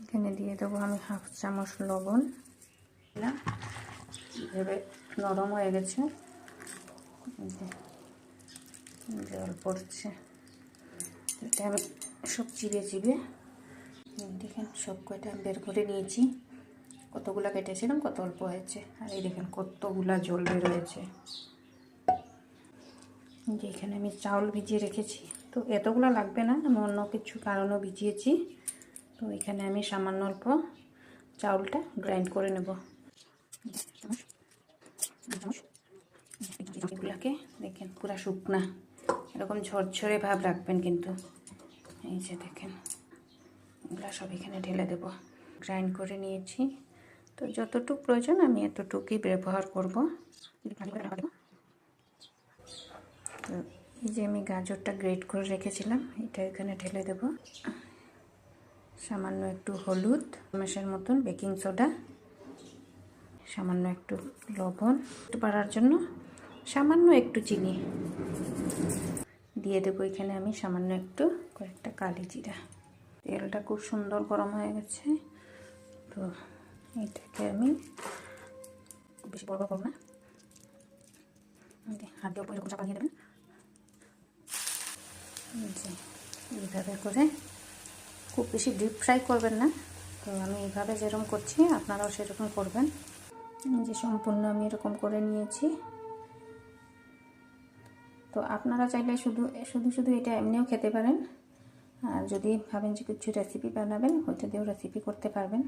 এখানে দিয়ে দেবো আমি হাফ চামচ লবণ। এভাবে নরম হয়ে গেছে, জল পড়ছে। এটা আমি সব চিবে দেখেন সব কয়টা বের করে নিয়েছি। কতগুলা কেটেছিলাম, কত অল্প হয়েছে। আর এই দেখেন কতগুলা জল বের হয়েছে। যে এখানে আমি চাউল ভিজিয়ে রেখেছি, তো এতগুলো লাগবে না, আমি অন্য কিছু কারণও ভিজিয়েছি। তো এখানে আমি সামান্য অল্প চাউলটা গ্রাইন্ড করে নেব। এগুলাকে দেখেন পুরা শুকনা, এরকম ঝরঝরে ভাব রাখবেন কিন্তু। এই যে দেখেন এগুলা সব এখানে ঢেলে দেব। গ্রাইন্ড করে নিয়েছি, তো যতটুকু প্রয়োজন আমি এতটুকুই ব্যবহার করব। তো এই যে আমি গাজরটা গ্রেট করে রেখেছিলাম, এটা এখানে ঢেলে দেব। সামান্য একটু হলুদ, চামচের মতন বেকিং সোডা, সামান্য একটু লবণ, একটু বাড়ার জন্য সামান্য একটু চিনি দিয়ে দেবো। এখানে আমি সামান্য একটু কয়েকটা কালি জিরা। তেলটা খুব সুন্দর গরম হয়ে গেছে, তো এটাকে আমি বেশি বড় করব না, হাত দিয়ে এরকম চাপা দিয়ে দেবেন। এইভাবে করে খুব বেশি ডিপ ফ্রাই করবেন না। তো আমি এইভাবে যেরকম করছি আপনারাও সেরকম করবেন। যে সম্পূর্ণ আমি এরকম করে নিয়েছি। তো আপনারা চাইলে শুধু এটা এমনিও খেতে পারেন, আর যদি ভাবেন যে কিছু রেসিপি বানাবেন ওইটা দিয়েও রেসিপি করতে পারবেন।